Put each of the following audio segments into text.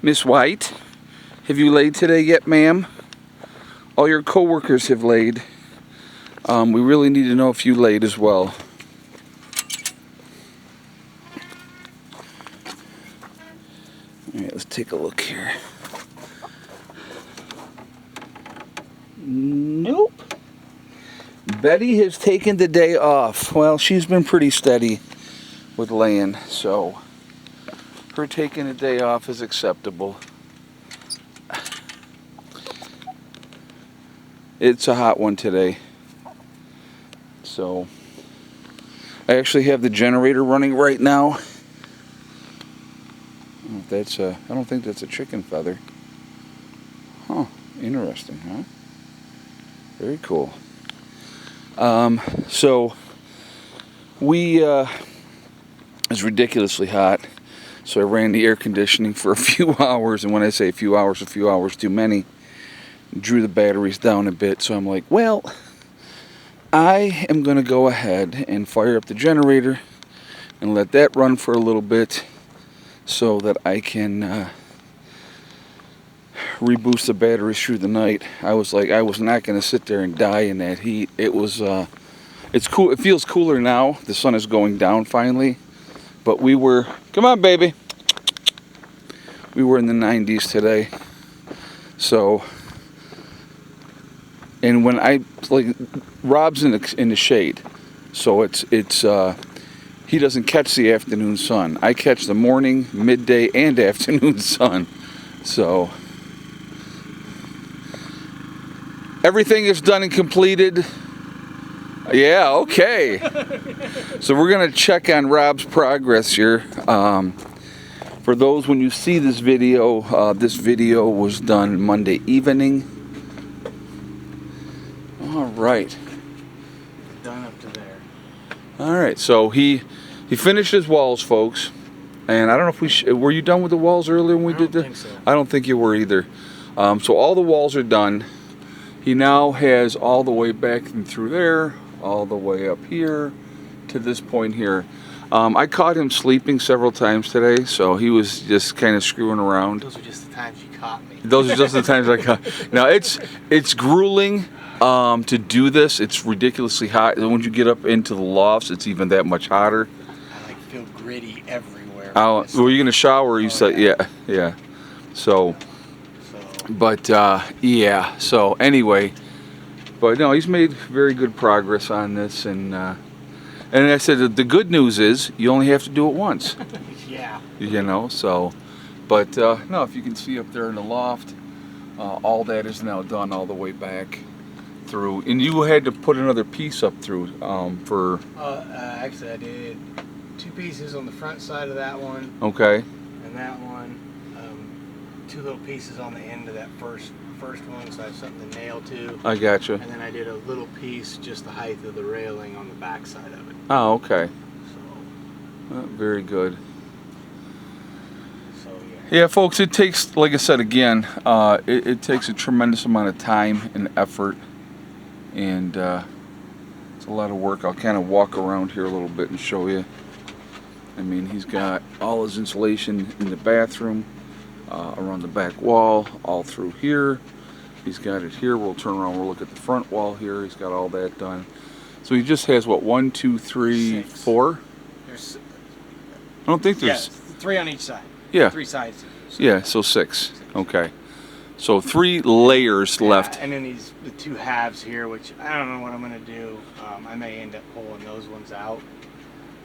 Miss White, have you laid today yet, ma'am? All your co-workers have laid. We really need to know if you laid as well. Alright, let's take a look here. Nope. Betty has taken the day off. Well, she's been pretty steady with laying, so her taking a day off is acceptable. It's a hot one today. So I actually have the generator running right now. I don't think that's a chicken feather. Huh, interesting, huh? Very cool. So it's ridiculously hot. So I ran the air conditioning for a few hours, and when I say a few hours too many. Drew the batteries down a bit, so I'm like, well, I am going to go ahead and fire up the generator and let that run for a little bit so that I can reboost the batteries through the night. I was like, I was not going to sit there and die in that heat. It was, it's cool. It feels cooler now. The sun is going down finally, but come on, baby. We were in the 90s today, so. And when Rob's in the shade, so he doesn't catch the afternoon sun. I catch the morning, midday, and afternoon sun. So everything is done and completed. Yeah, okay. So we're gonna check on Rob's progress here. For those, when you see this video was done Monday evening. All right. Done up to there. All right. So he finished his walls, folks. And I don't know if were you done with the walls earlier when we did that? I don't think so. I don't think you were either. So all the walls are done. He now has all the way back and through there, all the way up here to this point here. I caught him sleeping several times today, so he was just kind of screwing around. Those were just the times you caught me. Those are just the times I caught. Now it's grueling. To do this, it's ridiculously hot. And when you get up into the lofts, it's even that much hotter. I feel gritty everywhere. Were you gonna shower? You said, yeah. So, but yeah. So anyway, but no, he's made very good progress on this, and I said the good news is you only have to do it once. Yeah. You know, so, but no, if you can see up there in the loft, all that is now done all the way back through, and you had to put another piece up through for. Actually, I did 2 pieces on the front side of that one. Okay. And that one, 2 little pieces on the end of that first one, so I have something to nail to. I gotcha. And then I did a little piece, just the height of the railing on the back side of it. Oh, okay. So. Very good. So yeah. Yeah, folks, it takes, like I said again, it takes a tremendous amount of time and effort. And it's a lot of work. I'll kind of walk around here a little bit and show you. I mean, he's got all his insulation in the bathroom, around the back wall, all through here. He's got it here. We'll turn around, we'll look at the front wall here. He's got all that done. So he just has, what, 1, 2, 3, 6. 4? There's, I don't think there's... 3 on each side. Yeah. 3 sides. So. Yeah, so 6. Okay. So 3 layers left. And then the 2 halves here, which I don't know what I'm going to do. I may end up pulling those ones out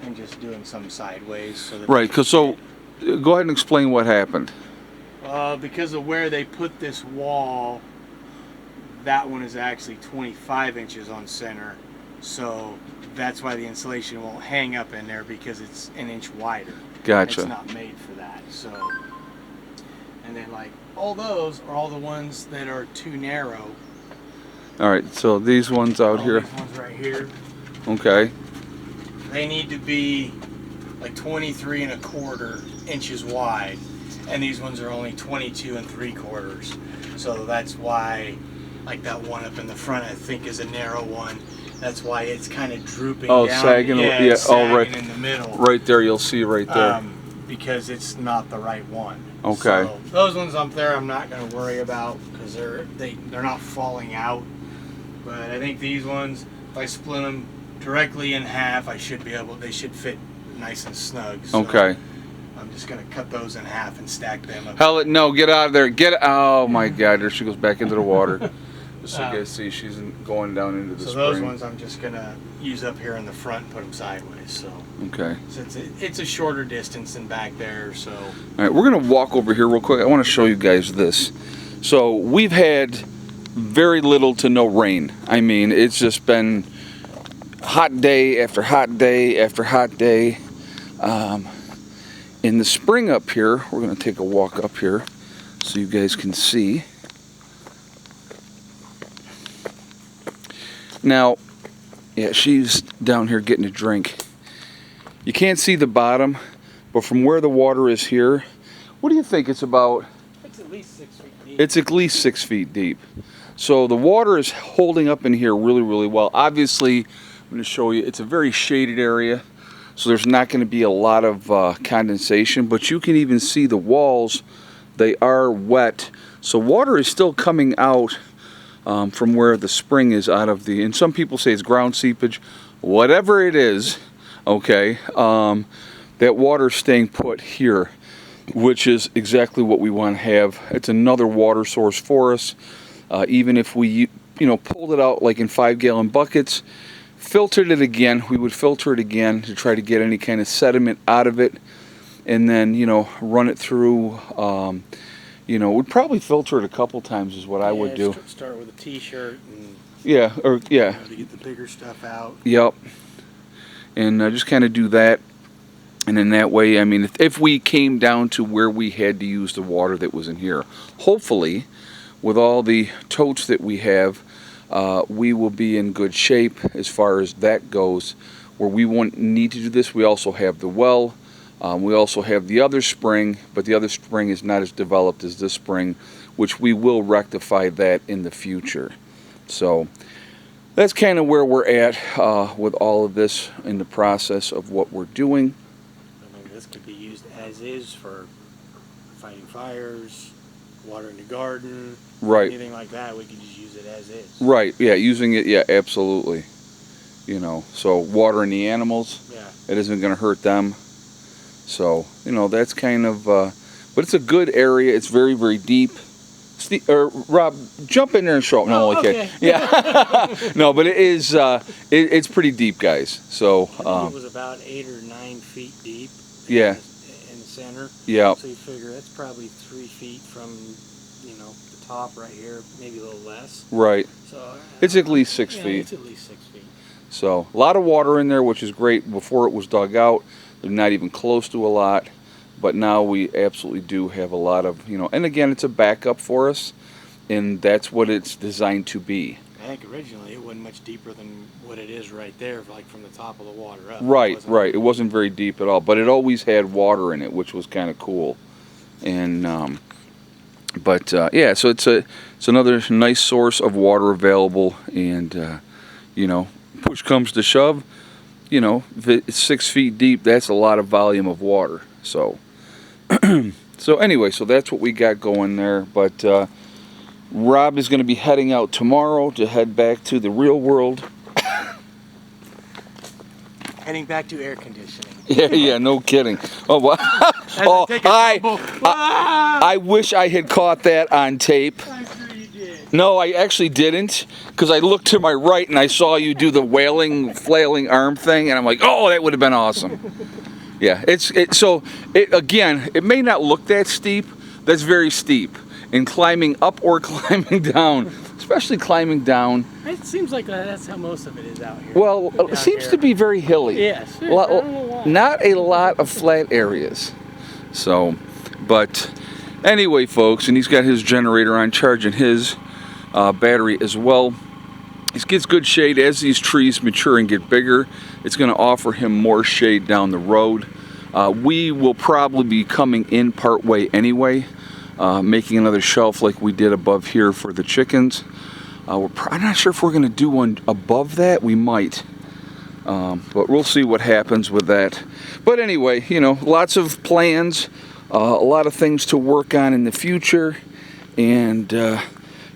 and just doing some sideways. So that Right, so go ahead and explain what happened. Because of where they put this wall, that one is actually 25 inches on center. So that's why the insulation won't hang up in there, because it's 1 inch wider. Gotcha. It's not made for that. So, and then all those are all the ones that are too narrow. All right, so these ones out here. These ones right here. Okay. They need to be 23 1/4 inches wide, and these ones are only 22 3/4. So that's why, that one up in the front, I think, is a narrow one. That's why it's kind of drooping down. Sagging. Yeah, sagging right in the middle. Right there, you'll see right there. because it's not the right one. Okay. So those ones up there I'm not going to worry about because they're not falling out. But I think these ones, if I split them directly in half, they should fit nice and snug. So Okay. I'm just going to cut those in half and stack them up. Hell, no, get out of there. Oh my God, there she goes back into the water. Just so you guys see, she's going down into the spring. So those ones I'm just going to use up here in the front and put them sideways. So okay. It's a shorter distance than back there. So all right, we're going to walk over here real quick. I want to show you guys this. So we've had very little to no rain. I mean, it's just been hot day after hot day after hot day. In the spring up here, we're going to take a walk up here so you guys can see. Now, yeah, she's down here getting a drink. You can't see the bottom, but from where the water is here, what do you think it's about? it's at least 6 feet deep. It's at least 6 feet deep. So the water is holding up in here really, really well. Obviously, I'm going to show you, it's a very shaded area, so there's not going to be a lot of condensation, but you can even see the walls, they are wet. So water is still coming out from where the spring is out of the, and some people say it's ground seepage, whatever it is, okay, that water is staying put here, which is exactly what we want to have. It's another water source for us. Even if we, pulled it out like in 5-gallon buckets, filtered it again, we would filter it again to try to get any kind of sediment out of it, and then, run it through. We'd probably filter it a couple times is what I would do. Start with a t-shirt and to get the bigger stuff out. Yep. And just kind of do that. And in that way, I mean, if we came down to where we had to use the water that was in here, hopefully, with all the totes that we have, we will be in good shape as far as that goes, where we won't need to do this. We also have the well. We also have the other spring, but the other spring is not as developed as this spring, which we will rectify that in the future. So that's kind of where we're at with all of this in the process of what we're doing. I mean, this could be used as is for fighting fires, watering the garden, right? Anything like that. We could just use it as is. Right. Yeah. Using it. Yeah. Absolutely. So watering the animals. Yeah. It isn't going to hurt them. So that's kind of. But it's a good area. It's very, very deep. Rob, jump in there and show up. No, okay. Yeah. No, but it is. It's pretty deep, guys. So. I think it was about 8 or 9 feet deep. Yeah. In the center. Yeah. So you figure that's probably 3 feet from, the top right here, maybe a little less. Right. So. It's at least 6 feet. It's at least 6 feet. So a lot of water in there, which is great. Before it was dug out, they're not even close to a lot. But now we absolutely do have a lot of, and again, it's a backup for us, and that's what it's designed to be. I think originally it wasn't much deeper than what it is right there, like from the top of the water up. Right. It wasn't very deep at all, but it always had water in it, which was kind of cool. And, so it's another nice source of water available, and, push comes to shove, if it's 6 feet deep, that's a lot of volume of water. So, so anyway, so that's what we got going there. But Rob is going to be heading out tomorrow to head back to the real world. Heading back to air conditioning. Yeah, no kidding. Oh, wow. I wish I had caught that on tape. I'm sure you did. No, I actually didn't, because I looked to my right and I saw you do the flailing arm thing, and I'm like, oh, that would have been awesome. Yeah, again, it may not look that steep. That's very steep. And climbing up or climbing down, especially climbing down. It seems like that's how most of it is out here. Well, it seems to be very hilly. Yes. I don't know why. Not a lot of flat areas. So, but anyway, folks, and he's got his generator on, charging his battery as well. It gets good shade as these trees mature and get bigger. It's going to offer him more shade down the road. We will probably be coming in part way anyway, making another shelf like we did above here for the chickens. I'm not sure if we're going to do one above that. We might. But we'll see what happens with that. But anyway, you know, lots of plans, a lot of things to work on in the future, and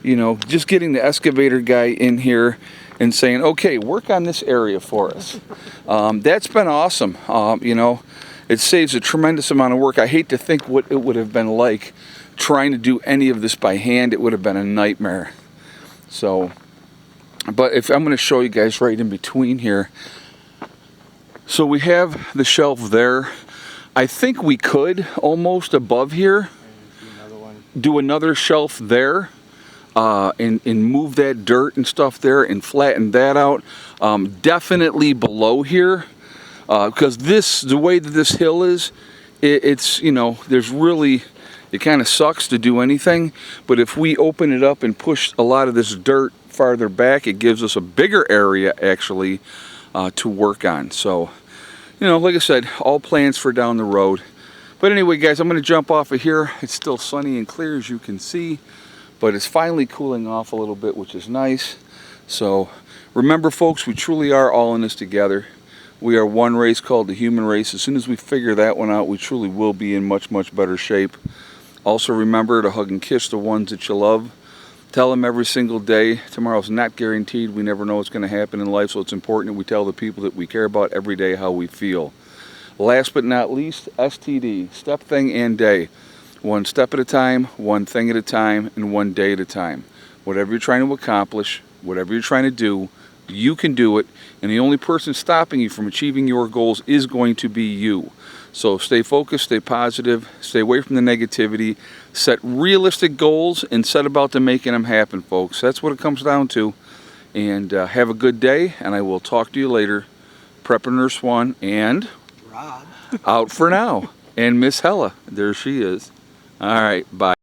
you know, just getting the excavator guy in here and saying, okay, work on this area for us. That's been awesome. You know, it saves a tremendous amount of work. I hate to think what it would have been like trying to do any of this by hand. It would have been a nightmare. So, but if I'm going to show you guys right in between here. So we have the shelf there. I think we could almost above here do another shelf there. And move that dirt and stuff there and flatten that out. Definitely below here, because the way that this hill is, it's, you know, there's really, it kind of sucks to do anything, but if we open it up and push a lot of this dirt farther back, it gives us a bigger area actually to work on. So, you know, like I said, all plans for down the road. But anyway, guys, I'm going to jump off of here. It's still sunny and clear, as you can see. But it's finally cooling off a little bit, which is nice. So remember, folks, we truly are all in this together. We are one race called the human race. As soon as we figure that one out, we truly will be in much, much better shape. Also remember to hug and kiss the ones that you love. Tell them every single day. Tomorrow's not guaranteed. We never know what's going to happen in life, so it's important that we tell the people that we care about every day how we feel. Last but not least, STD, step, thing, and day. One step at a time, one thing at a time, and one day at a time. Whatever you're trying to accomplish, whatever you're trying to do, you can do it. And the only person stopping you from achieving your goals is going to be you. So stay focused, stay positive, stay away from the negativity, set realistic goals, and set about to making them happen, folks. That's what it comes down to. And have a good day, and I will talk to you later. Prepper Nurse 1 and Rob. out for now. And Miss Hella, there she is. All right, bye.